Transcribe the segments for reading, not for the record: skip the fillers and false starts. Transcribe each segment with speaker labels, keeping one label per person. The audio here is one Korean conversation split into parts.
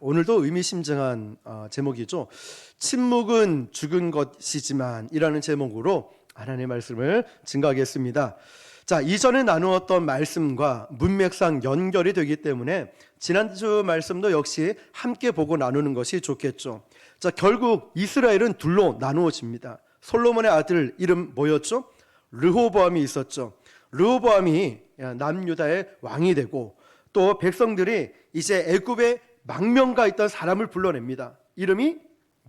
Speaker 1: 오늘도 의미심장한 제목이죠. 침묵은 죽은 것이지만 이라는 제목으로 하나님의 말씀을 증거하겠습니다. 자, 이전에 나누었던 말씀과 문맥상 연결이 되기 때문에 지난주 말씀도 역시 함께 보고 나누는 것이 좋겠죠. 자, 결국 이스라엘은 둘로 나누어집니다. 솔로몬의 아들 이름 뭐였죠? 르호보암이 있었죠. 르호보암이 남유다의 왕이 되고 또 백성들이 이제 애굽에 망명가 있던 사람을 불러냅니다. 이름이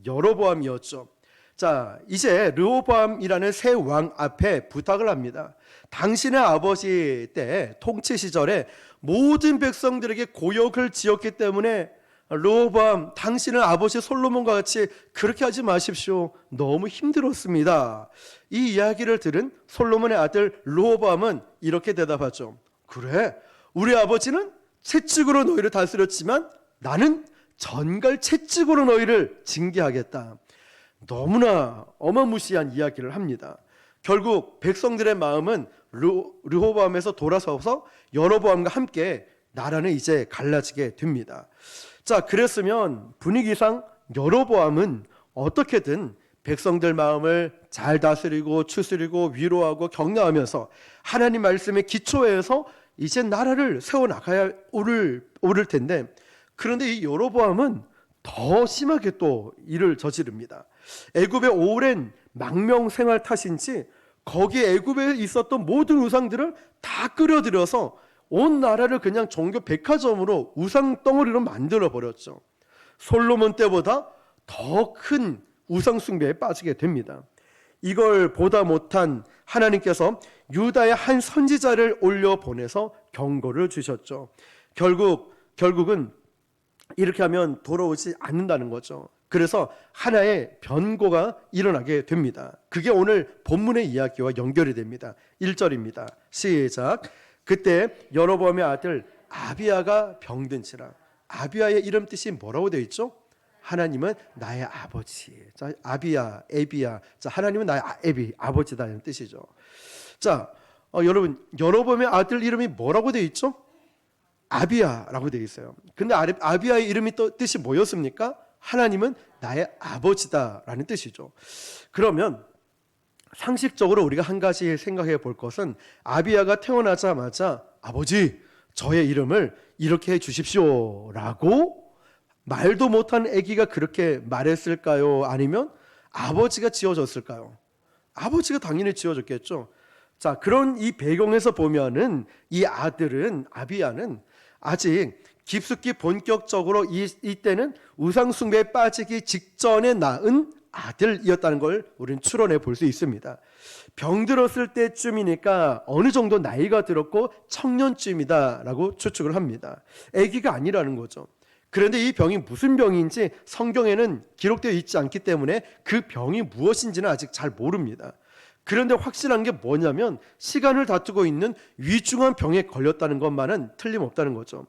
Speaker 1: 여로보암이었죠. 자, 이제 르호보암이라는 새 왕 앞에 부탁을 합니다. 당신의 아버지 때 통치 시절에 모든 백성들에게 고역을 지었기 때문에 르호보암, 당신은 아버지 솔로몬과 같이 그렇게 하지 마십시오. 너무 힘들었습니다. 이 이야기를 들은 솔로몬의 아들 르호보암은 이렇게 대답하죠. 그래, 우리 아버지는 채찍으로 너희를 다스렸지만 나는 전갈 채찍으로 너희를 징계하겠다. 너무나 어마무시한 이야기를 합니다. 결국 백성들의 마음은 르호보암에서 돌아서서 여로보암과 함께 나라는 이제 갈라지게 됩니다. 자, 그랬으면 분위기상 여로보암은 어떻게든 백성들 마음을 잘 다스리고 추스리고 위로하고 격려하면서 하나님 말씀의 기초에서 이제 나라를 세워나가야 오를 텐데, 그런데 이 여로보암은 더 심하게 또 일을 저지릅니다. 애굽의 오랜 망명 생활 탓인지 거기에 애굽에 있었던 모든 우상들을 다 끌어들여서 온 나라를 그냥 종교 백화점으로 우상 덩어리로 만들어 버렸죠. 솔로몬 때보다 더 큰 우상 숭배에 빠지게 됩니다. 이걸 보다 못한 하나님께서 유다의 한 선지자를 올려 보내서 경고를 주셨죠. 결국은 이렇게 하면 돌아오지 않는다는 거죠. 그래서 하나의 변고가 일어나게 됩니다. 그게 오늘 본문의 이야기와 연결이 됩니다. 1절입니다. 시작. 그때 여로보암의 아들 아비야가 병든지라. 아비야의 이름 뜻이 뭐라고 되어 있죠? 하나님은 나의 아버지. 자, 아비야, 에비야. 자, 하나님은 나의 아버지다 이런 뜻이죠. 자, 여러분, 여로보암의 아들 이름이 뭐라고 되어 있죠? 아비야라고 되어 있어요. 근데 아비야의 이름이 또 뜻이 뭐였습니까? 하나님은 나의 아버지다라는 뜻이죠. 그러면 상식적으로 우리가 한 가지 생각해 볼 것은, 아비야가 태어나자마자 아버지, 저의 이름을 이렇게 해 주십시오라고 말도 못한 아기가 그렇게 말했을까요? 아니면 아버지가 지어줬을까요? 아버지가 당연히 지어줬겠죠. 자, 그런 이 배경에서 보면은 이 아들은, 아비야는 아직 깊숙이 본격적으로 이때는 우상숭배에 빠지기 직전에 낳은 아들이었다는 걸 우리는 추론해 볼 수 있습니다. 병들었을 때쯤이니까 어느 정도 나이가 들었고 청년쯤이다라고 추측을 합니다. 아기가 아니라는 거죠. 그런데 이 병이 무슨 병인지 성경에는 기록되어 있지 않기 때문에 그 병이 무엇인지는 아직 잘 모릅니다. 그런데 확실한 게 뭐냐면 시간을 다투고 있는 위중한 병에 걸렸다는 것만은 틀림없다는 거죠.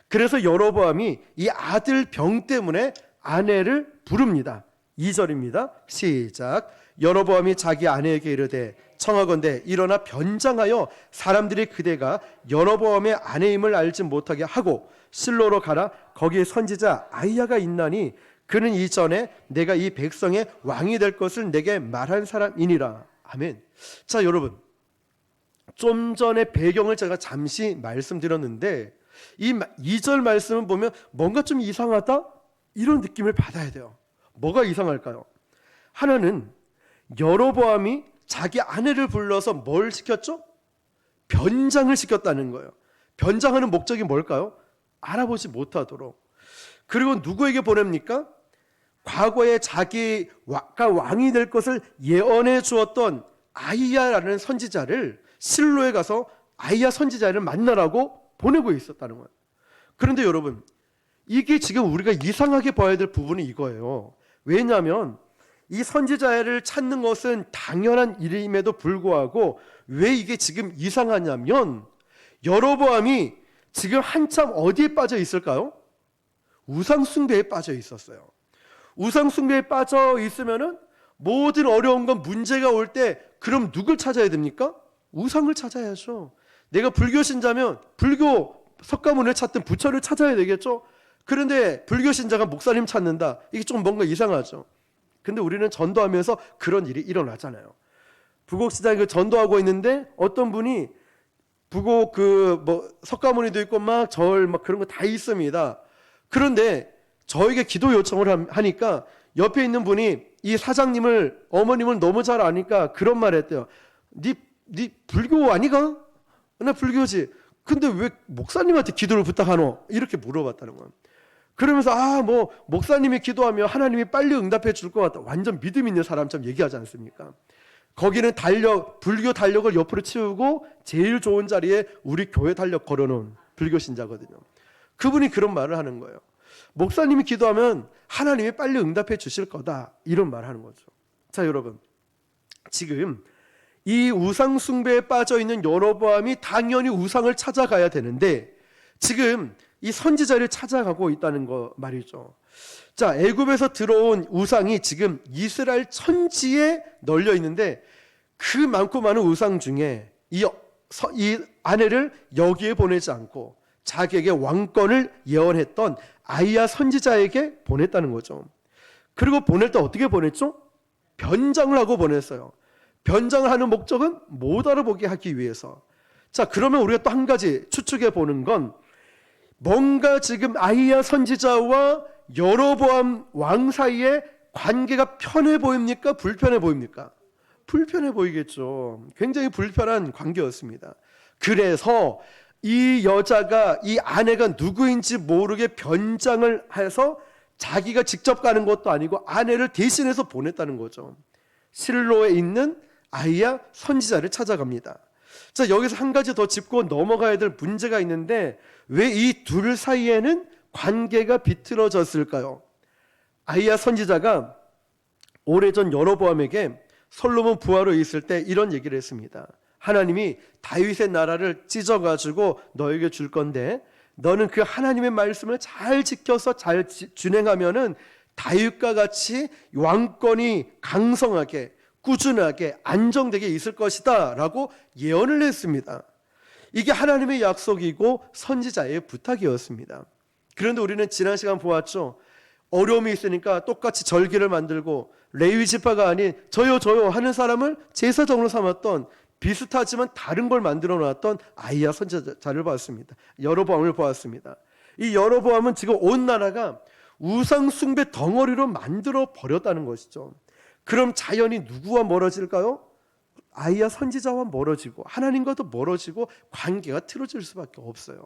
Speaker 1: 그래서 여로보암이 이 아들 병 때문에 아내를 부릅니다. 2절입니다. 시작. 여로보암이 자기 아내에게 이르되 청하건대 일어나 변장하여 사람들이 그대가 여로보암의 아내임을 알지 못하게 하고 실로로 가라. 거기에 선지자 아히야가 있나니 그는 이전에 내가 이 백성의 왕이 될 것을 내게 말한 사람이니라. 아멘. 자, 여러분, 좀 전에 배경을 제가 잠시 말씀드렸는데 이 2절 말씀을 보면 뭔가 좀 이상하다? 이런 느낌을 받아야 돼요. 뭐가 이상할까요? 하나는 여로보암이 자기 아내를 불러서 뭘 시켰죠? 변장을 시켰다는 거예요. 변장하는 목적이 뭘까요? 알아보지 못하도록. 그리고 누구에게 보냅니까? 과거에 자기가 왕이 될 것을 예언해 주었던 아히야라는 선지자를 실로에 가서 아히야 선지자를 만나라고 보내고 있었다는 거예요. 그런데 여러분, 이게 지금 우리가 이상하게 봐야 될 부분이 이거예요. 왜냐하면 이 선지자를 찾는 것은 당연한 일임에도 불구하고 왜 이게 지금 이상하냐면 여로보암이 지금 한참 어디에 빠져 있을까요? 우상숭배에 빠져 있었어요. 우상숭배에 빠져 있으면은 모든 어려운 건 문제가 올 때 그럼 누굴 찾아야 됩니까? 우상을 찾아야죠. 내가 불교 신자면 불교 석가모니를 찾든 부처를 찾아야 되겠죠. 그런데 불교 신자가 목사님 찾는다. 이게 좀 뭔가 이상하죠. 근데 우리는 전도하면서 그런 일이 일어나잖아요. 부곡 시장에 그 전도하고 있는데 어떤 분이 부곡 석가모니도 있고 막 절 막 그런 거 다 있습니다. 그런데 저에게 기도 요청을 하니까 옆에 있는 분이 이 사장님을 어머님을 너무 잘 아니까 그런 말 했대요. 네 불교 아니가? 나 불교지. 근데 왜 목사님한테 기도를 부탁하노? 이렇게 물어봤다는 거예요. 그러면서 목사님이 기도하면 하나님이 빨리 응답해 줄 것 같다. 완전 믿음 있는 사람처럼 얘기하지 않습니까? 거기는 불교 달력을 옆으로 치우고 제일 좋은 자리에 우리 교회 달력 걸어놓은 불교 신자거든요. 그분이 그런 말을 하는 거예요. 목사님이 기도하면 하나님이 빨리 응답해 주실 거다. 이런 말을 하는 거죠. 자, 여러분, 지금 이 우상 숭배에 빠져 있는 여로보암이 당연히 우상을 찾아가야 되는데 지금 이 선지자를 찾아가고 있다는 거 말이죠. 자, 애굽에서 들어온 우상이 지금 이스라엘 천지에 널려 있는데 그 많고 많은 우상 중에 이 아내를 여기에 보내지 않고 자기에게 왕권을 예언했던 아이야 선지자에게 보냈다는 거죠. 그리고 보낼 때 어떻게 보냈죠? 변장을 하고 보냈어요. 변장을 하는 목적은 못 알아보게 하기 위해서. 자, 그러면 우리가 또 한 가지 추측해 보는 건 뭔가 지금 아이야 선지자와 여로보암 왕 사이에 관계가 편해 보입니까? 불편해 보입니까? 불편해 보이겠죠. 굉장히 불편한 관계였습니다. 그래서 이 여자가 이 아내가 누구인지 모르게 변장을 해서 자기가 직접 가는 것도 아니고 아내를 대신해서 보냈다는 거죠. 실로에 있는 아이야 선지자를 찾아갑니다. 자, 여기서 한 가지 더 짚고 넘어가야 될 문제가 있는데 왜 이 둘 사이에는 관계가 비틀어졌을까요? 아이야 선지자가 오래전 여로보암에게 솔로몬 부하로 있을 때 이런 얘기를 했습니다. 하나님이 다윗의 나라를 찢어가지고 너에게 줄 건데 너는 그 하나님의 말씀을 잘 지켜서 잘 준행하면은 다윗과 같이 왕권이 강성하게 꾸준하게 안정되게 있을 것이다 라고 예언을 했습니다. 이게 하나님의 약속이고 선지자의 부탁이었습니다. 그런데 우리는 지난 시간 보았죠. 어려움이 있으니까 똑같이 절기를 만들고 레위 지파가 아닌 저요 하는 사람을 제사장으로 삼았던 비슷하지만 다른 걸 만들어 놨던 아이야 선지자를 보았습니다. 여로보암을 보았습니다. 이 여로보암은 지금 온 나라가 우상 숭배 덩어리로 만들어 버렸다는 것이죠. 그럼 자연히 누구와 멀어질까요? 아이야 선지자와 멀어지고 하나님과도 멀어지고 관계가 틀어질 수밖에 없어요.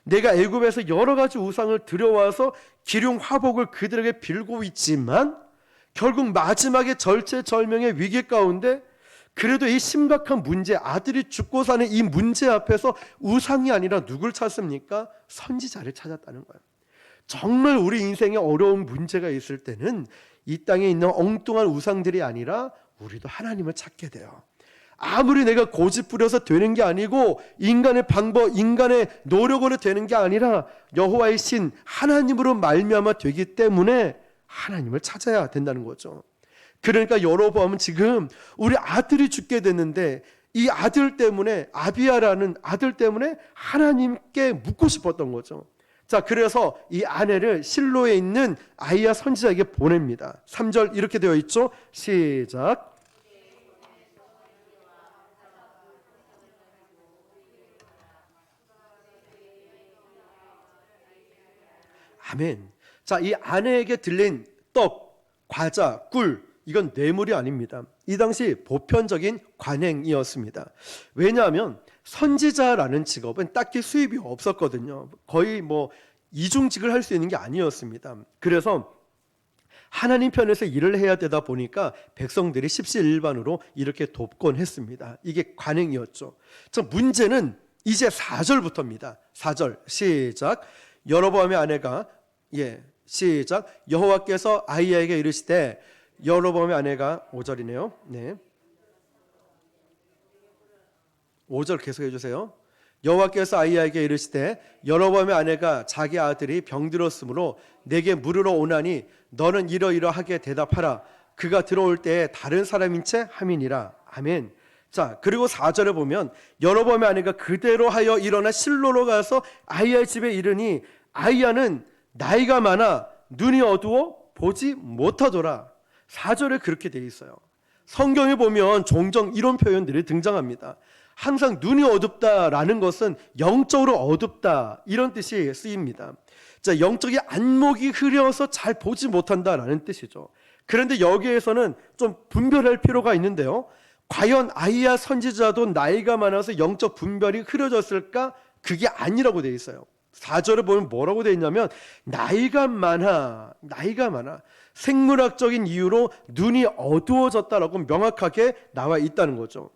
Speaker 1: 내가 애굽에서 여러 가지 우상을 들여와서 기륭 화복을 그들에게 빌고 있지만 결국 마지막에 절체절명의 위기 가운데 그래도 이 심각한 문제, 아들이 죽고 사는 이 문제 앞에서 우상이 아니라 누굴 찾습니까? 선지자를 찾았다는 거예요. 정말 우리 인생에 어려운 문제가 있을 때는 이 땅에 있는 엉뚱한 우상들이 아니라 우리도 하나님을 찾게 돼요. 아무리 내가 고집 부려서 되는 게 아니고 인간의 방법, 인간의 노력으로 되는 게 아니라 여호와의 신 하나님으로 말미암아 되기 때문에 하나님을 찾아야 된다는 거죠. 그러니까 여로보암은 지금 우리 아들이 죽게 됐는데 이 아들 때문에 아비야라는 아들 때문에 하나님께 묻고 싶었던 거죠. 자, 그래서 이 아내를 실로에 있는 아이야 선지자에게 보냅니다. 3절 이렇게 되어 있죠. 시작. 아멘. 자, 이 아내에게 들린 떡, 과자, 꿀 이건 뇌물이 아닙니다. 이 당시 보편적인 관행이었습니다. 왜냐하면 선지자라는 직업은 딱히 수입이 없었거든요. 거의 이중직을 할 수 있는 게 아니었습니다. 그래서 하나님 편에서 일을 해야 되다 보니까 백성들이 십시일반으로 이렇게 돕곤 했습니다. 이게 관행이었죠. 자, 문제는 이제 4절부터입니다. 4절 시작. 여로보암의 아내가 시작. 여호와께서 아이야에게 이르시되 여로보암의 아내가 5절이네요. 네. 5절 계속해 주세요. 여호와께서 아이야에게 이르시되 여로보암의 아내가 자기 아들이 병들었으므로 내게 물으러 오나니 너는 이러이러하게 대답하라. 그가 들어올 때에 다른 사람인 채 함이니라. 아멘. 자, 그리고 4절에 보면 여로보암의 아내가 그대로 하여 일어나 실로로 가서 아이야의 집에 이르니 아이야는 나이가 많아 눈이 어두워 보지 못하더라. 4절에 그렇게 되어 있어요. 성경에 보면 종종 이런 표현들이 등장합니다. 항상 눈이 어둡다라는 것은 영적으로 어둡다 이런 뜻이 쓰입니다. 자, 영적인 안목이 흐려서 잘 보지 못한다라는 뜻이죠. 그런데 여기에서는 좀 분별할 필요가 있는데요. 과연 아이야 선지자도 나이가 많아서 영적 분별이 흐려졌을까? 그게 아니라고 되어 있어요. 4절에 보면 뭐라고 되어 있냐면 나이가 많아 생물학적인 이유로 눈이 어두워졌다라고 명확하게 나와 있다는 거죠.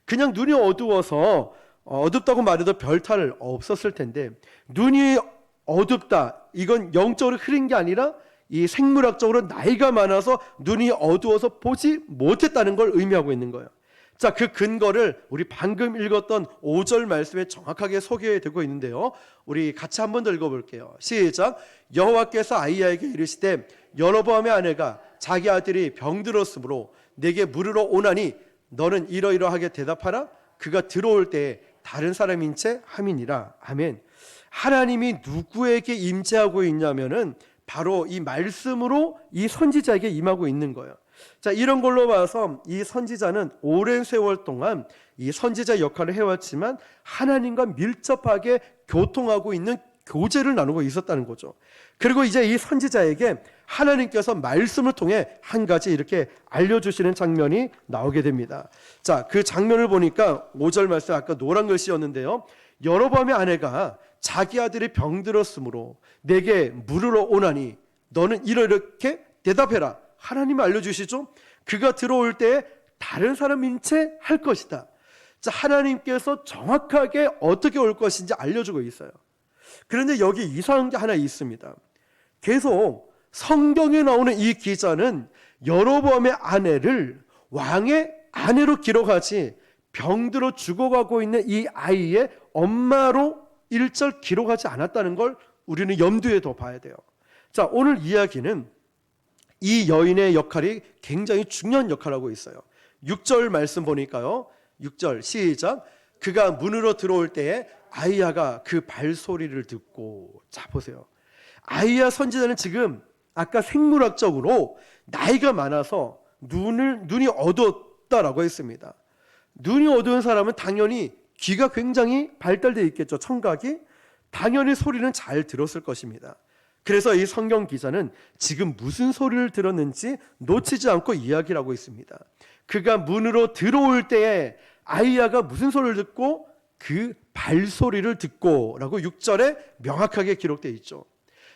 Speaker 1: 그냥 눈이 어두워서 어둡다고 말해도 별 탈 없었을 텐데 눈이 어둡다 이건 영적으로 흐린 게 아니라 이 생물학적으로 나이가 많아서 눈이 어두워서 보지 못했다는 걸 의미하고 있는 거예요. 자, 그 근거를 우리 방금 읽었던 5절 말씀에 정확하게 소개되고 있는데요. 우리 같이 한 번 더 읽어볼게요. 시작. 여호와께서 아이야에게 이르시되 여로보암의 아내가 자기 아들이 병들었으므로 내게 물으러 오나니 너는 이러이러하게 대답하라. 그가 들어올 때에 다른 사람인 채 함이니라. 아멘. 하나님이 누구에게 임재하고 있냐면은 바로 이 말씀으로 이 선지자에게 임하고 있는 거예요. 자, 이런 걸로 봐서 이 선지자는 오랜 세월 동안 이 선지자 역할을 해왔지만 하나님과 밀접하게 교통하고 있는 교제를 나누고 있었다는 거죠. 그리고 이제 이 선지자에게 하나님께서 말씀을 통해 한 가지 이렇게 알려주시는 장면이 나오게 됩니다. 자, 그 장면을 보니까 5절 말씀 아까 노란 글씨였는데요. 여로보암의 아내가 자기 아들이 병들었으므로 내게 물으러 오나니 너는 이렇게 대답해라. 하나님이 알려주시죠. 그가 들어올 때 다른 사람인 채 할 것이다. 자, 하나님께서 정확하게 어떻게 올 것인지 알려주고 있어요. 그런데 여기 이상한 게 하나 있습니다. 계속 성경에 나오는 이 기자는 여로보암의 아내를 왕의 아내로 기록하지 병들어 죽어가고 있는 이 아이의 엄마로 1절 기록하지 않았다는 걸 우리는 염두에 둬 봐야 돼요. 자, 오늘 이야기는 이 여인의 역할이 굉장히 중요한 역할을 하고 있어요. 6절 말씀 보니까요. 6절 시작. 그가 문으로 들어올 때에 아이야가 그 발소리를 듣고. 자, 보세요. 아이야 선지자는 지금 아까 생물학적으로 나이가 많아서 눈이 어두웠다라고 했습니다. 눈이 어두운 사람은 당연히 귀가 굉장히 발달되어 있겠죠. 청각이. 당연히 소리는 잘 들었을 것입니다. 그래서 이 성경 기자는 지금 무슨 소리를 들었는지 놓치지 않고 이야기를 하고 있습니다. 그가 문으로 들어올 때에 아이야가 무슨 소리를 듣고 그 발소리를 듣고 라고 6절에 명확하게 기록되어 있죠.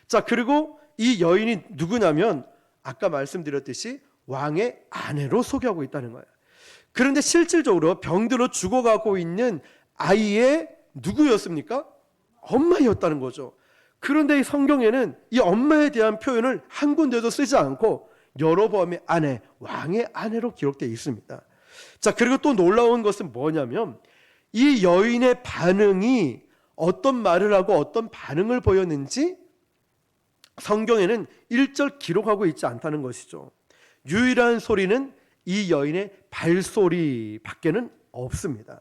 Speaker 1: 자, 그리고 이 여인이 누구냐면 아까 말씀드렸듯이 왕의 아내로 소개하고 있다는 거예요. 그런데 실질적으로 병들어 죽어가고 있는 아이의 누구였습니까? 엄마였다는 거죠. 그런데 이 성경에는 이 엄마에 대한 표현을 한 군데도 쓰지 않고 여로보암의 아내, 왕의 아내로 기록되어 있습니다. 자, 그리고 또 놀라운 것은 뭐냐면 이 여인의 반응이 어떤 말을 하고 어떤 반응을 보였는지 성경에는 1절 기록하고 있지 않다는 것이죠. 유일한 소리는 이 여인의 발소리 밖에는 없습니다.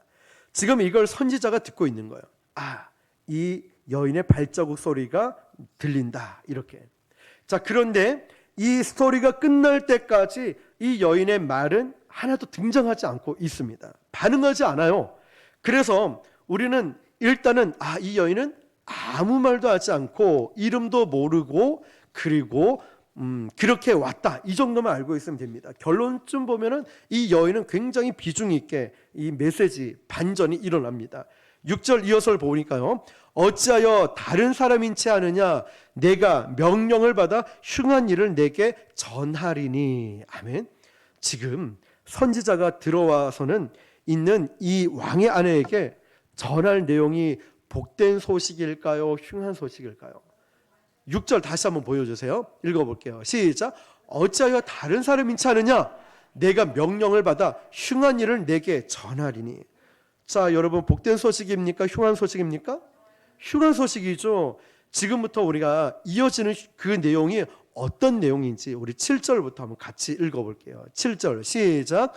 Speaker 1: 지금 이걸 선지자가 듣고 있는 거예요. 아, 이 여인의 발자국 소리가 들린다 이렇게. 자, 그런데 이 스토리가 끝날 때까지 이 여인의 말은 하나도 등장하지 않고 있습니다. 반응하지 않아요. 그래서 우리는 일단은 이 여인은 아무 말도 하지 않고 이름도 모르고 그리고 그렇게 왔다 이 정도만 알고 있으면 됩니다. 결론쯤 보면은 이 여인은 굉장히 비중 있게 이 메시지 반전이 일어납니다. 6절 이어서를 보니까요. 어찌하여 다른 사람인 채 하느냐 내가 명령을 받아 흉한 일을 내게 전하리니. 아멘. 지금 선지자가 들어와서는 있는 이 왕의 아내에게 전할 내용이 복된 소식일까요? 흉한 소식일까요? 6절 다시 한번 보여주세요. 읽어볼게요. 시작. 어찌하여 다른 사람인 채 하느냐 내가 명령을 받아 흉한 일을 내게 전하리니. 자, 여러분 복된 소식입니까? 흉한 소식입니까? 흉한 소식이죠. 지금부터 우리가 이어지는 그 내용이 어떤 내용인지 우리 7절부터 한번 같이 읽어볼게요. 7절 시작.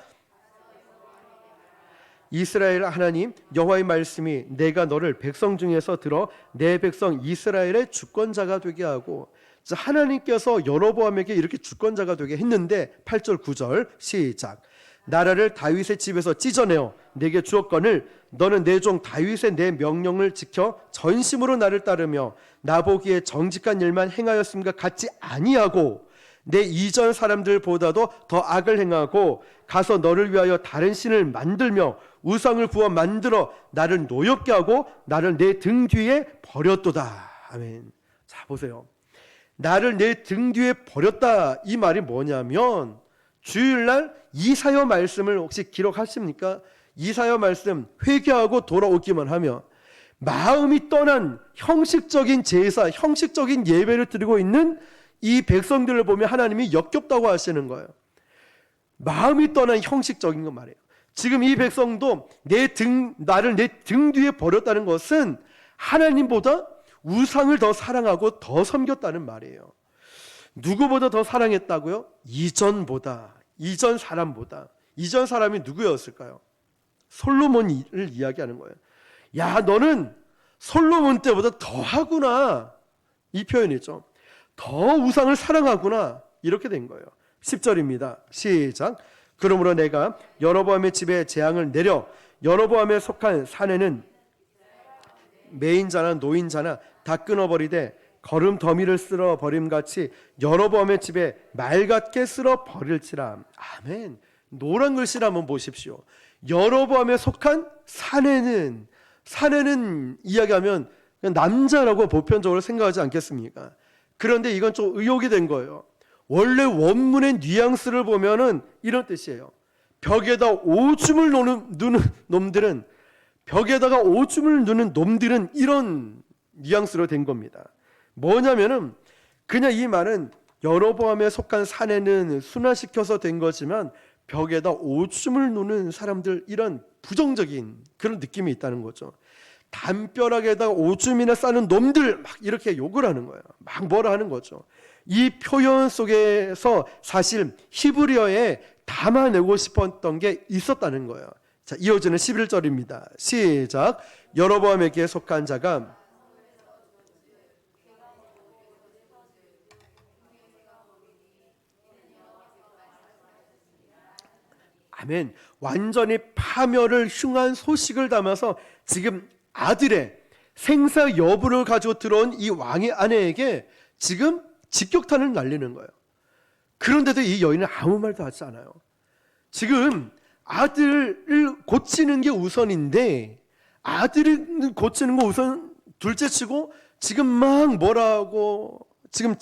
Speaker 1: 이스라엘 하나님 여호와의 말씀이 내가 너를 백성 중에서 들어 내 백성 이스라엘의 주권자가 되게 하고, 하나님께서 여로보암에게 이렇게 주권자가 되게 했는데 8절 9절 시작. 나라를 다윗의 집에서 찢어내어 내게 주었거늘 너는 내 종 다윗의 내 명령을 지켜 전심으로 나를 따르며 나보기에 정직한 일만 행하였음과 같지 아니하고 내 이전 사람들보다도 더 악을 행하고 가서 너를 위하여 다른 신을 만들며 우상을 부어 만들어 나를 노엽게 하고 나를 내 등 뒤에 버렸도다. 아멘. 자, 보세요. 나를 내 등 뒤에 버렸다, 이 말이 뭐냐면 주일날 이사야 말씀을 혹시 기록하십니까? 이사야 말씀 회개하고 돌아오기만 하며 마음이 떠난 형식적인 제사, 형식적인 예배를 드리고 있는 이 백성들을 보면 하나님이 역겹다고 하시는 거예요. 마음이 떠난 형식적인 거 말이에요. 지금 이 백성도 나를 내 등 뒤에 버렸다는 것은 하나님보다 우상을 더 사랑하고 더 섬겼다는 말이에요. 누구보다 더 사랑했다고요? 이전 사람보다. 이전 사람이 누구였을까요? 솔로몬을 이야기하는 거예요. 야, 너는 솔로몬 때보다 더 하구나, 이 표현이죠. 더 우상을 사랑하구나, 이렇게 된 거예요. 10절입니다. 시작. 그러므로 내가 여로보암의 집에 재앙을 내려 여로보암에 속한 사내는 매인자나 노인자나 다 끊어버리되 거름 더미를 쓸어 버림같이 여로보암의 집에 맑게 쓸어 버릴지라. 아멘. 노란 글씨를 한번 보십시오. 여로보암에 속한 사내는 이야기하면 그냥 남자라고 보편적으로 생각하지 않겠습니까? 그런데 이건 좀 의혹이 된 거예요. 원래 원문의 뉘앙스를 보면은 이런 뜻이에요. 벽에다 오줌을 누는 놈들은, 벽에다가 오줌을 누는 놈들은, 이런 뉘앙스로 된 겁니다. 뭐냐면은 그냥 이 말은 여로보암에 속한 사내는 순화시켜서 된 거지만 벽에다 오줌을 누는 사람들, 이런 부정적인 그런 느낌이 있다는 거죠. 담벼락에다가 오줌이나 싸는 놈들, 막 이렇게 욕을 하는 거예요. 막 뭐라 하는 거죠. 이 표현 속에서 사실 히브리어에 담아내고 싶었던 게 있었다는 거예요. 자, 이어지는 11절입니다. 시작. 여로보암에게 속한 자가 아멘. 완전히 파멸을 흉한 소식을 담아서 지금 아들의 생사 여부를 가지고 들어온 이 왕의 아내에게 지금 직격탄을 날리는 거예요. 그런데도 이 여인은 아무 말도 하지 않아요. 지금 아들을 고치는 게 우선인데, 아들을 고치는 거 우선 둘째 치고 지금 막 뭐라고, 지금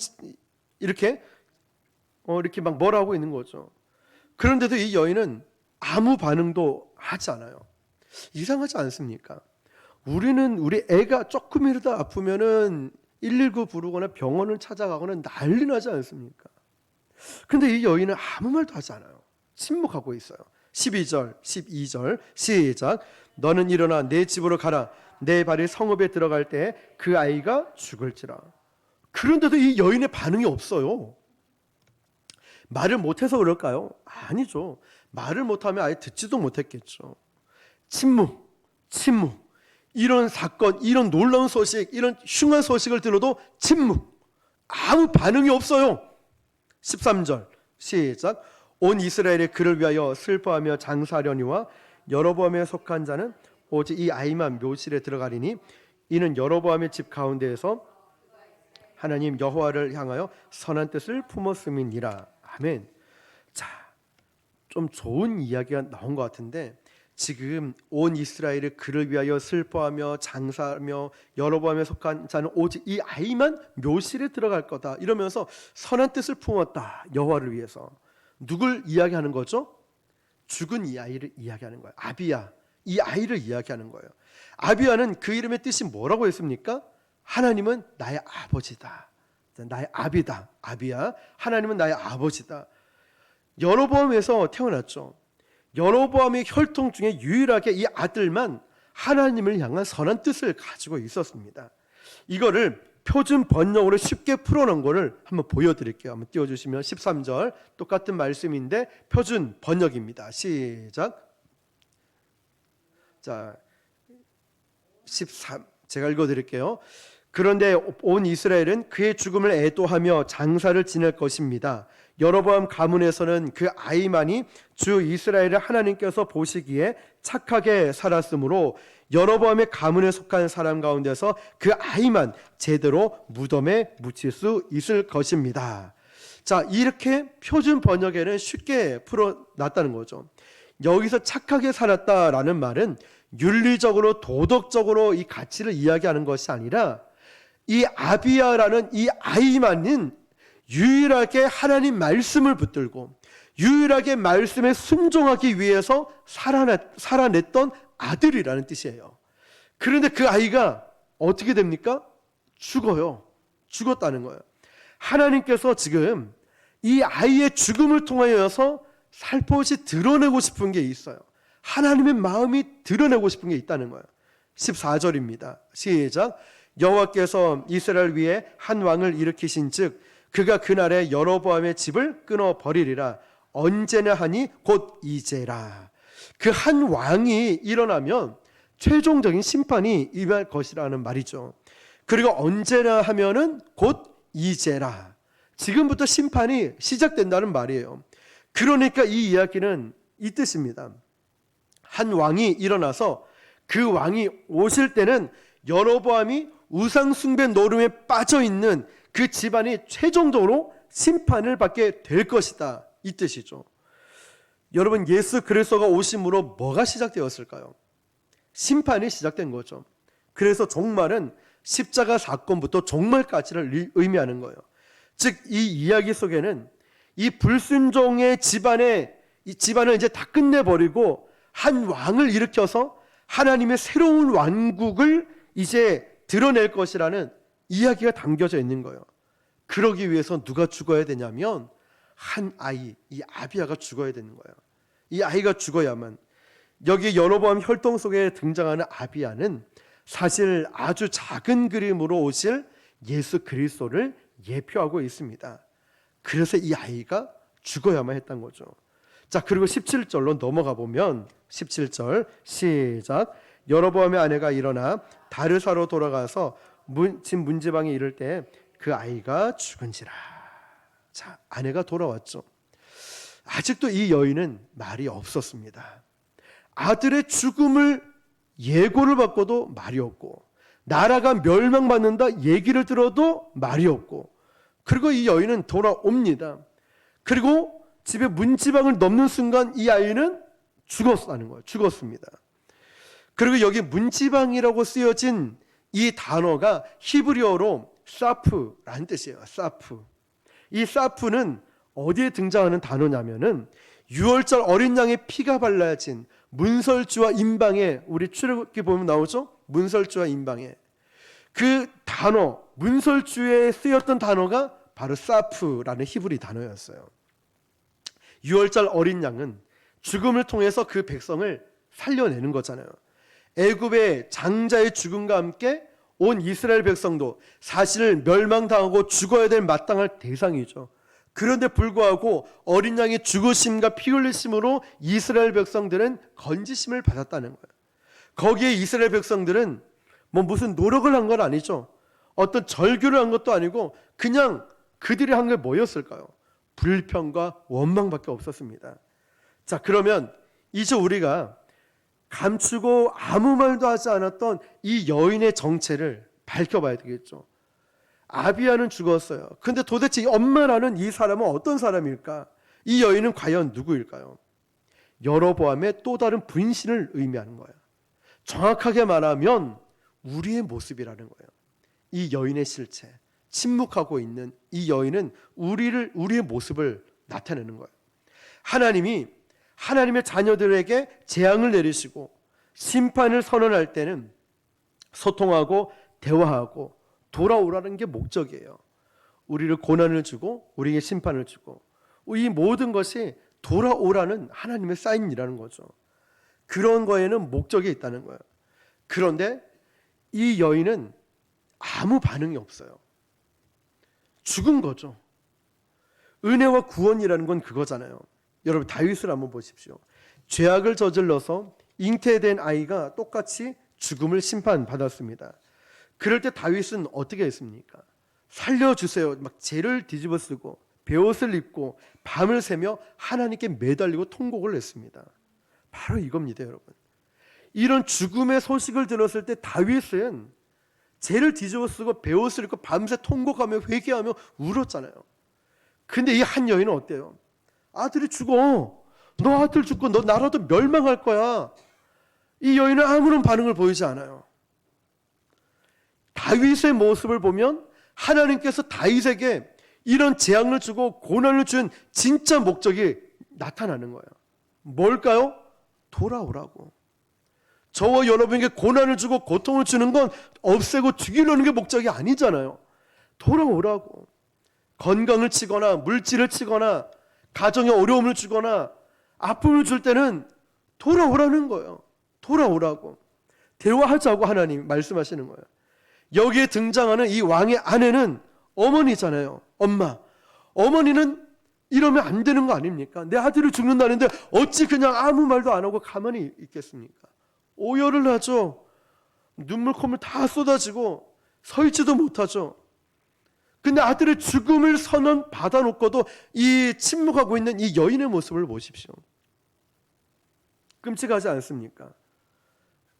Speaker 1: 이렇게 막 뭐라 하고 있는 거죠. 그런데도 이 여인은 아무 반응도 하지 않아요. 이상하지 않습니까? 우리는 우리 애가 조금이라도 아프면은 119 부르거나 병원을 찾아가거나 난리 나지 않습니까? 그런데 이 여인은 아무 말도 하지 않아요. 침묵하고 있어요. 12절 시작. 너는 일어나 내 집으로 가라. 내 발이 성읍에 들어갈 때 그 아이가 죽을지라. 그런데도 이 여인의 반응이 없어요. 말을 못해서 그럴까요? 아니죠. 말을 못하면 아예 듣지도 못했겠죠. 침묵. 이런 사건, 이런 놀라운 소식, 이런 흉한 소식을 들어도 침묵. 아무 반응이 없어요. 13절 시작. 온 이스라엘이 그를 위하여 슬퍼하며 장사하려니와 여로보암에 속한 자는 오직 이 아이만 묘실에 들어가리니 이는 여로보암의 집 가운데에서 하나님 여호와를 향하여 선한 뜻을 품었음이니라. 아멘. 자, 좀 좋은 이야기가 나온 것 같은데, 지금 온 이스라엘이 그를 위하여 슬퍼하며 장사하며 여로보암에 속한 자는 오직 이 아이만 묘실에 들어갈 거다, 이러면서 선한 뜻을 품었다, 여호와를 위해서. 누굴 이야기하는 거죠? 죽은 이 아이를 이야기하는 거예요. 아비야, 이 아이를 이야기하는 거예요. 아비야는 그 이름의 뜻이 뭐라고 했습니까? 하나님은 나의 아버지다, 나의 아비다. 아비야, 하나님은 나의 아버지다. 여로보암에서 태어났죠. 여로보암의 혈통 중에 유일하게 이 아들만 하나님을 향한 선한 뜻을 가지고 있었습니다. 이거를 표준 번역으로 쉽게 풀어놓은 거를 한번 보여드릴게요. 한번 띄워주시면 13절 똑같은 말씀인데 표준 번역입니다. 시작. 자, 13 제가 읽어드릴게요. 그런데 온 이스라엘은 그의 죽음을 애도하며 장사를 지낼 것입니다. 여로보암 가문에서는 그 아이만이 주 이스라엘을 하나님께서 보시기에 착하게 살았으므로 여로보암의 가문에 속한 사람 가운데서 그 아이만 제대로 무덤에 묻힐 수 있을 것입니다. 자, 이렇게 표준 번역에는 쉽게 풀어놨다는 거죠. 여기서 착하게 살았다라는 말은 윤리적으로 도덕적으로 이 가치를 이야기하는 것이 아니라 이 아비야라는 이 아이만은 유일하게 하나님 말씀을 붙들고 유일하게 말씀에 순종하기 위해서 살아냈던 아들이라는 뜻이에요. 그런데 그 아이가 어떻게 됩니까? 죽어요. 죽었다는 거예요. 하나님께서 지금 이 아이의 죽음을 통하여서 살포시 드러내고 싶은 게 있어요. 하나님의 마음이 드러내고 싶은 게 있다는 거예요. 14절입니다. 시작. 여호와께서 이스라엘 위에 한 왕을 일으키신즉 그가 그날에 여로보암의 집을 끊어버리리라. 언제나 하니 곧 이제라. 그 한 왕이 일어나면 최종적인 심판이 임할 것이라는 말이죠. 그리고 언제나 하면은 곧 이제라. 지금부터 심판이 시작된다는 말이에요. 그러니까 이 이야기는 이 뜻입니다. 한 왕이 일어나서 그 왕이 오실 때는 여로보암이 우상 숭배 노름에 빠져 있는 그 집안이 최종적으로 심판을 받게 될 것이다. 이 뜻이죠. 여러분, 예수 그리스도가 오심으로 뭐가 시작되었을까요? 심판이 시작된 거죠. 그래서 종말은 십자가 사건부터 종말까지를 의미하는 거예요. 즉, 이 이야기 속에는 이 불순종의 이 집안을 이제 다 끝내버리고 한 왕을 일으켜서 하나님의 새로운 왕국을 이제 드러낼 것이라는 이야기가 담겨져 있는 거예요. 그러기 위해서 누가 죽어야 되냐면 한 아이, 이 아비야가 죽어야 되는 거예요. 이 아이가 죽어야만. 여기 여로보암 혈통 속에 등장하는 아비야는 사실 아주 작은 그림으로 오실 예수 그리스도를 예표하고 있습니다. 그래서 이 아이가 죽어야만 했던 거죠. 자, 그리고 17절로 넘어가 보면 17절 시작. 여로보암의 아내가 일어나 다르사로 돌아가서 집 문지방에 이를 때 그 아이가 죽은지라. 자, 아내가 돌아왔죠. 아직도 이 여인은 말이 없었습니다. 아들의 죽음을 예고를 받고도 말이 없고 나라가 멸망받는다 얘기를 들어도 말이 없고 그리고 이 여인은 돌아옵니다. 그리고 집에 문지방을 넘는 순간 이 아이는 죽었다는 거예요. 죽었습니다. 그리고 여기 문지방이라고 쓰여진 이 단어가 히브리어로 사프라는 뜻이에요. 사프. 이 사프는 어디에 등장하는 단어냐면은 유월절 어린 양의 피가 발라진 문설주와 임방에 우리 출애굽기 보면 나오죠? 문설주와 임방에 그 단어 문설주에 쓰였던 단어가 바로 사프라는 히브리 단어였어요. 유월절 어린 양은 죽음을 통해서 그 백성을 살려내는 거잖아요. 애굽의 장자의 죽음과 함께 온 이스라엘 백성도 사실 멸망당하고 죽어야 될 마땅할 대상이죠. 그런데 불구하고 어린 양의 죽으심과 피 흘리심으로 이스라엘 백성들은 건지심을 받았다는 거예요. 거기에 이스라엘 백성들은 뭐 무슨 노력을 한 건 아니죠. 어떤 절규를 한 것도 아니고 그냥 그들이 한 게 뭐였을까요? 불평과 원망밖에 없었습니다. 자, 그러면 이제 우리가 감추고 아무 말도 하지 않았던 이 여인의 정체를 밝혀봐야 되겠죠. 아비야는 죽었어요. 근데 도대체 엄마라는 이 사람은 어떤 사람일까? 이 여인은 과연 누구일까요? 여로보암의 또 다른 분신을 의미하는 거예요. 정확하게 말하면 우리의 모습이라는 거예요. 이 여인의 실체, 침묵하고 있는 이 여인은 우리의 모습을 나타내는 거예요. 하나님이 하나님의 자녀들에게 재앙을 내리시고 심판을 선언할 때는 소통하고 대화하고 돌아오라는 게 목적이에요. 우리를 고난을 주고 우리에게 심판을 주고 이 모든 것이 돌아오라는 하나님의 사인이라는 거죠. 그런 거에는 목적이 있다는 거예요. 그런데 이 여인은 아무 반응이 없어요. 죽은 거죠. 은혜와 구원이라는 건 그거잖아요. 여러분 다윗을 한번 보십시오. 죄악을 저질러서 잉태된 아이가 똑같이 죽음을 심판받았습니다. 그럴 때 다윗은 어떻게 했습니까? 살려주세요. 막 죄를 뒤집어 쓰고 베옷을 입고 밤을 새며 하나님께 매달리고 통곡을 했습니다. 바로 이겁니다, 여러분. 이런 죽음의 소식을 들었을 때 다윗은 죄를 뒤집어 쓰고 베옷을 입고 밤새 통곡하며 회개하며 울었잖아요. 근데 이 한 여인은 어때요? 아들이 죽어. 너 아들 죽고 너 나라도 멸망할 거야. 이 여인은 아무런 반응을 보이지 않아요. 다윗의 모습을 보면 하나님께서 다윗에게 이런 재앙을 주고 고난을 준 진짜 목적이 나타나는 거예요. 뭘까요? 돌아오라고. 저와 여러분에게 고난을 주고 고통을 주는 건 없애고 죽이려는 게 목적이 아니잖아요. 돌아오라고. 건강을 치거나 물질을 치거나 가정에 어려움을 주거나 아픔을 줄 때는 돌아오라는 거예요. 돌아오라고. 대화하자고 하나님 말씀하시는 거예요. 여기에 등장하는 이 왕의 아내는 어머니잖아요. 엄마. 어머니는 이러면 안 되는 거 아닙니까? 내 아들이 죽는다는데 어찌 그냥 아무 말도 안 하고 가만히 있겠습니까? 오열을 하죠. 눈물 콧물 다 쏟아지고 서 있지도 못하죠. 근데 아들의 죽음을 선언 받아놓고도 이 침묵하고 있는 이 여인의 모습을 보십시오. 끔찍하지 않습니까?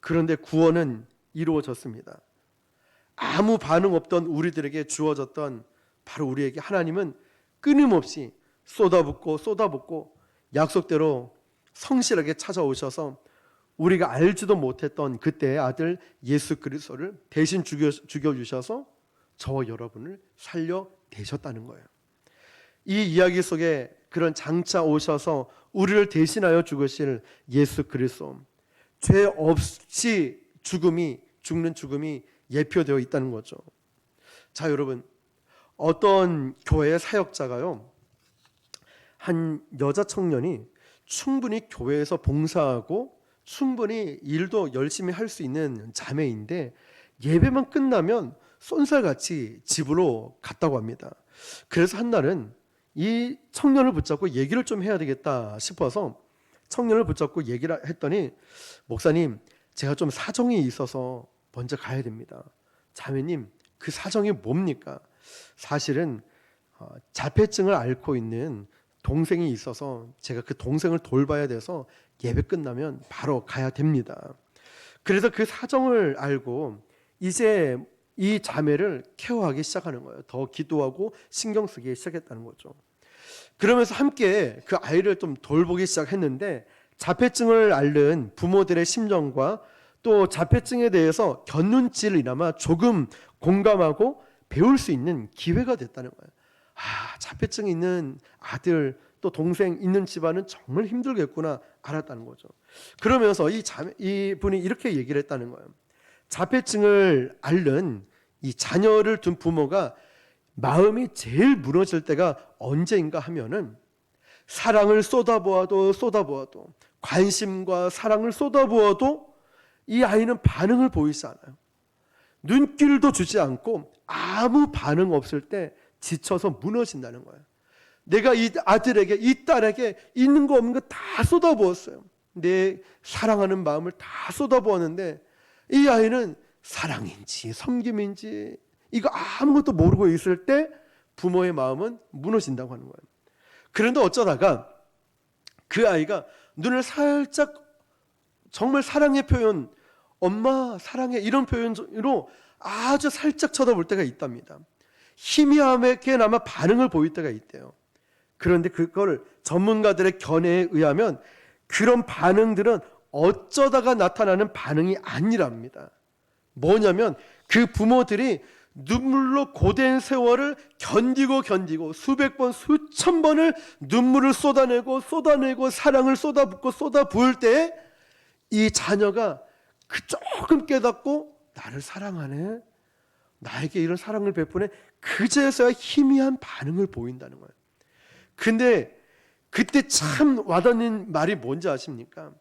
Speaker 1: 그런데 구원은 이루어졌습니다. 아무 반응 없던 우리들에게 주어졌던 바로 우리에게 하나님은 끊임없이 쏟아붓고 약속대로 성실하게 찾아오셔서 우리가 알지도 못했던 그때의 아들 예수 그리스도를 대신 죽여주셔서 저와 여러분을 살려내셨다는 거예요. 이 이야기 속에 그런 장차 오셔서 우리를 대신하여 죽으실 예수 그리스도, 죄 없이 죽는 죽음이 예표되어 있다는 거죠. 자, 여러분, 어떤 교회의 사역자가요, 한 여자 청년이 충분히 교회에서 봉사하고 충분히 일도 열심히 할 수 있는 자매인데 예배만 끝나면 쏜살같이 집으로 갔다고 합니다. 그래서 한날은 이 청년을 붙잡고 얘기를 좀 해야 되겠다 싶어서 청년을 붙잡고 얘기를 했더니, 목사님, 제가 좀 사정이 있어서 먼저 가야 됩니다. 자매님, 그 사정이 뭡니까? 사실은 자폐증을 앓고 있는 동생이 있어서 제가 그 동생을 돌봐야 돼서 예배 끝나면 바로 가야 됩니다. 그래서 그 사정을 알고 이제 이 자매를 케어하기 시작하는 거예요. 더 기도하고 신경 쓰기 시작했다는 거죠. 그러면서 함께 그 아이를 좀 돌보기 시작했는데, 자폐증을 앓는 부모들의 심정과 또 자폐증에 대해서 곁눈질이나마 조금 공감하고 배울 수 있는 기회가 됐다는 거예요. 자폐증이 있는 아들 또 동생 있는 집안은 정말 힘들겠구나 알았다는 거죠. 그러면서 이 분이 이렇게 얘기를 했다는 거예요. 자폐증을 앓는 이 자녀를 둔 부모가 마음이 제일 무너질 때가 언제인가 하면은, 사랑을 쏟아부어도 관심과 사랑을 쏟아부어도 이 아이는 반응을 보이지 않아요. 눈길도 주지 않고 아무 반응 없을 때 지쳐서 무너진다는 거예요. 내가 이 아들에게, 이 딸에게 있는 거 없는 거 다 쏟아부었어요. 내 사랑하는 마음을 다 쏟아부었는데 이 아이는 사랑인지 섬김인지 이거 아무것도 모르고 있을 때 부모의 마음은 무너진다고 하는 거예요. 그런데 어쩌다가 그 아이가 눈을 살짝, 정말 사랑의 표현, 엄마 사랑해 이런 표현으로 아주 살짝 쳐다볼 때가 있답니다. 희미하게나마 반응을 보일 때가 있대요. 그런데 그걸 전문가들의 견해에 의하면 그런 반응들은 어쩌다가 나타나는 반응이 아니랍니다. 뭐냐면 그 부모들이 눈물로 고된 세월을 견디고 수백 번 수천 번을 눈물을 쏟아내고 사랑을 쏟아부을 때 이 자녀가 조금 깨닫고 나를 사랑하네, 나에게 이런 사랑을 베푸네, 그제서야 희미한 반응을 보인다는 거예요. 근데 그때 참 와닿는 말이 뭔지 아십니까?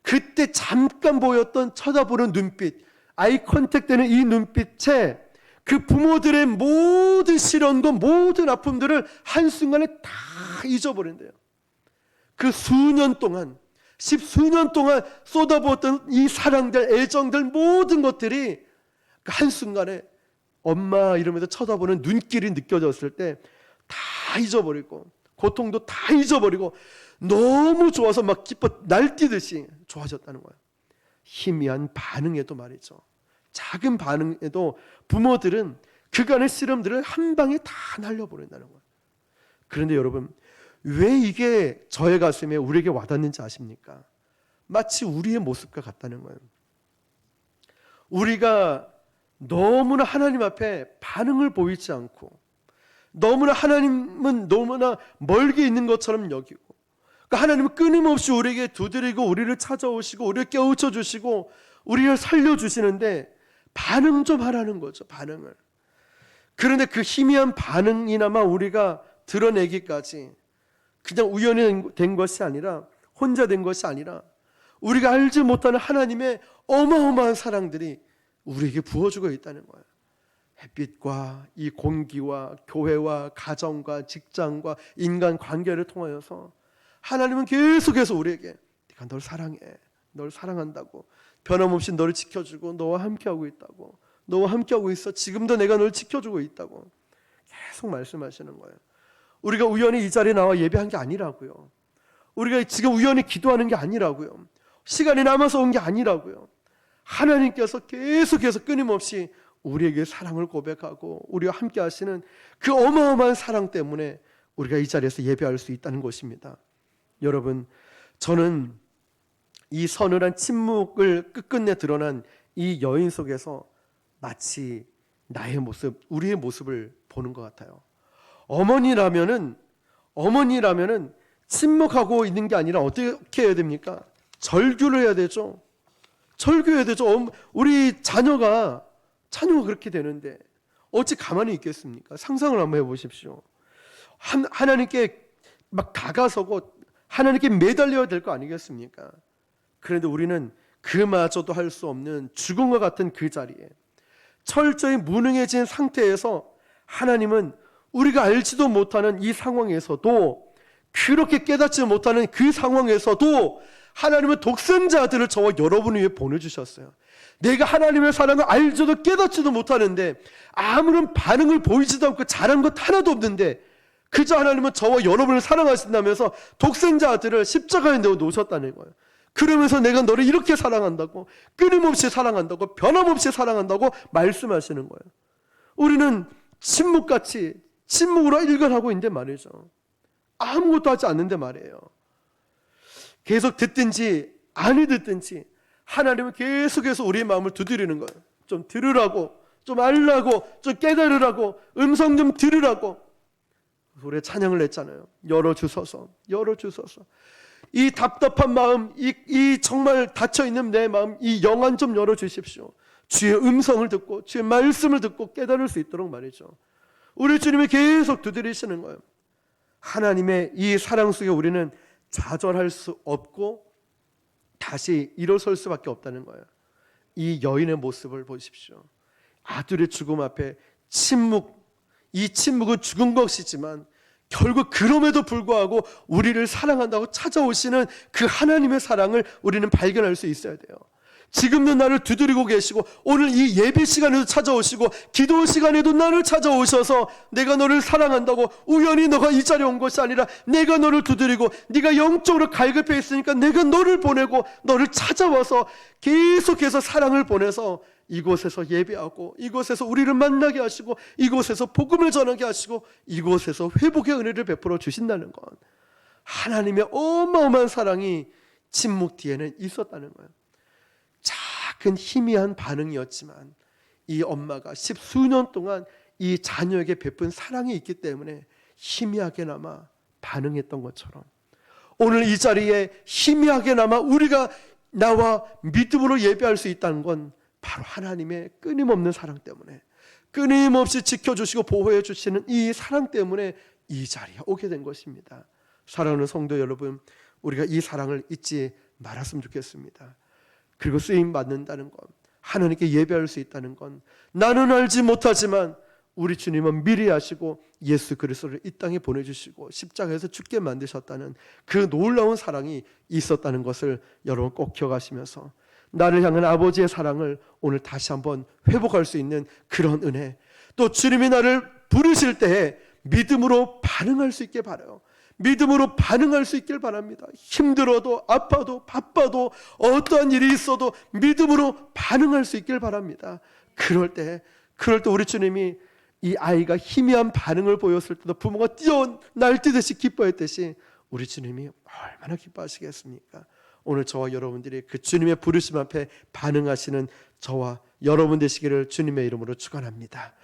Speaker 1: 그때 잠깐 보였던 쳐다보는 눈빛, 아이 컨택되는 이 눈빛에 그 부모들의 모든 시련과 모든 아픔들을 한순간에 다 잊어버린대요. 그 수년 동안 십수년 동안 쏟아부었던 이 사랑들, 애정들, 모든 것들이 그 한순간에 엄마 이러면서 쳐다보는 눈길이 느껴졌을 때 다 잊어버리고, 고통도 다 잊어버리고 너무 좋아서 막 기뻐 날뛰듯이 좋아졌다는 거예요. 희미한 반응에도 말이죠, 작은 반응에도 부모들은 그간의 씨름들을 한 방에 다 날려버린다는 거예요. 그런데 여러분, 왜 이게 저의 가슴에 우리에게 와닿는지 아십니까? 마치 우리의 모습과 같다는 거예요. 우리가 너무나 하나님 앞에 반응을 보이지 않고, 너무나 하나님은 너무나 멀게 있는 것처럼 여기고, 그러니까 하나님은 끊임없이 우리에게 두드리고 우리를 찾아오시고 우리를 깨우쳐 주시고 우리를 살려주시는데 반응 좀 하라는 거죠. 반응을. 그런데 그 희미한 반응이나마 우리가 드러내기까지 그냥 우연히 된 것이 아니라, 혼자 된 것이 아니라 우리가 알지 못하는 하나님의 어마어마한 사랑들이 우리에게 부어주고 있다는 거예요. 햇빛과 이 공기와 교회와 가정과 직장과 인간 관계를 통하여서 하나님은 계속해서 우리에게 내가 널 사랑해, 널 사랑한다고, 변함없이 너를 지켜주고 너와 함께하고 있다고, 너와 함께하고 있어, 지금도 내가 널 지켜주고 있다고 계속 말씀하시는 거예요. 우리가 우연히 이 자리에 나와 예배한 게 아니라고요. 우리가 지금 우연히 기도하는 게 아니라고요. 시간이 남아서 온 게 아니라고요. 하나님께서 계속해서 끊임없이 우리에게 사랑을 고백하고 우리와 함께 하시는 그 어마어마한 사랑 때문에 우리가 이 자리에서 예배할 수 있다는 것입니다. 여러분, 저는 이 서늘한 침묵을 끝끝내 드러난 이 여인 속에서 마치 나의 모습, 우리의 모습을 보는 것 같아요. 어머니라면은 침묵하고 있는 게 아니라 어떻게 해야 됩니까? 절규를 해야 되죠. 절규해야 되죠. 우리 자녀가 그렇게 되는데 어찌 가만히 있겠습니까? 상상을 한번 해보십시오. 하나님께 막 다가서고 하나님께 매달려야 될 거 아니겠습니까? 그런데 우리는 그마저도 할 수 없는 죽음과 같은 그 자리에 철저히 무능해진 상태에서 하나님은 우리가 알지도 못하는 이 상황에서도, 그렇게 깨닫지 못하는 그 상황에서도 하나님은 독생자들을 저와 여러분을 위해 보내주셨어요. 내가 하나님의 사랑을 알지도 깨닫지도 못하는데, 아무런 반응을 보이지도 않고 잘한 것 하나도 없는데 그저 하나님은 저와 여러분을 사랑하신다면서 독생자 아들을 십자가에 내어 놓으셨다는 거예요. 그러면서 내가 너를 이렇게 사랑한다고, 끊임없이 사랑한다고, 변함없이 사랑한다고 말씀하시는 거예요. 우리는 침묵으로 일관하고 있는데 말이죠. 아무것도 하지 않는데 말이에요. 계속 듣든지 아니 듣든지 하나님은 계속해서 우리의 마음을 두드리는 거예요. 좀 들으라고, 좀 알라고, 좀 깨달으라고, 음성 좀 들으라고. 우리가 찬양을 했잖아요. 열어주소서, 열어주소서. 이 답답한 마음, 이 정말 닫혀있는 내 마음, 이 영안 좀 열어주십시오. 주의 음성을 듣고 주의 말씀을 듣고 깨달을 수 있도록 말이죠. 우리 주님이 계속 두드리시는 거예요. 하나님의 이 사랑 속에 우리는 좌절할 수 없고 다시 일어설 수밖에 없다는 거예요. 이 여인의 모습을 보십시오. 아들의 죽음 앞에 이 침묵은 죽은 것이지만 결국 그럼에도 불구하고 우리를 사랑한다고 찾아오시는 그 하나님의 사랑을 우리는 발견할 수 있어야 돼요. 지금도 나를 두드리고 계시고 오늘 이 예배 시간에도 찾아오시고 기도 시간에도 나를 찾아오셔서 내가 너를 사랑한다고, 우연히 너가 이 자리에 온 것이 아니라 내가 너를 두드리고 네가 영적으로 갈급해 있으니까 내가 너를 보내고 너를 찾아와서 계속해서 사랑을 보내서 이곳에서 예배하고 이곳에서 우리를 만나게 하시고 이곳에서 복음을 전하게 하시고 이곳에서 회복의 은혜를 베풀어 주신다는 것, 하나님의 어마어마한 사랑이 침묵 뒤에는 있었다는 거예요. 작은 희미한 반응이었지만 이 엄마가 십수년 동안 이 자녀에게 베푼 사랑이 있기 때문에 희미하게나마 반응했던 것처럼 오늘 이 자리에 희미하게나마 우리가 나와 믿음으로 예배할 수 있다는 건 바로 하나님의 끊임없는 사랑 때문에, 끊임없이 지켜주시고 보호해 주시는 이 사랑 때문에 이 자리에 오게 된 것입니다. 사랑하는 성도 여러분, 우리가 이 사랑을 잊지 말았으면 좋겠습니다. 그리고 쓰임 받는다는 것, 하나님께 예배할 수 있다는 건 나는 알지 못하지만 우리 주님은 미리 아시고 예수 그리스도를 이 땅에 보내주시고 십자가에서 죽게 만드셨다는 그 놀라운 사랑이 있었다는 것을 여러분 꼭 기억하시면서 나를 향한 아버지의 사랑을 오늘 다시 한번 회복할 수 있는 그런 은혜, 또 주님이 나를 부르실 때에 믿음으로 반응할 수 있게 바라요. 믿음으로 반응할 수 있길 바랍니다. 힘들어도 아파도 바빠도 어떠한 일이 있어도 믿음으로 반응할 수 있길 바랍니다. 그럴 때 우리 주님이 이 아이가 희미한 반응을 보였을 때도 부모가 날뛰듯이 기뻐했듯이 우리 주님이 얼마나 기뻐하시겠습니까? 오늘 저와 여러분들이 그 주님의 부르심 앞에 반응하시는 저와 여러분 되시기를 주님의 이름으로 축원합니다.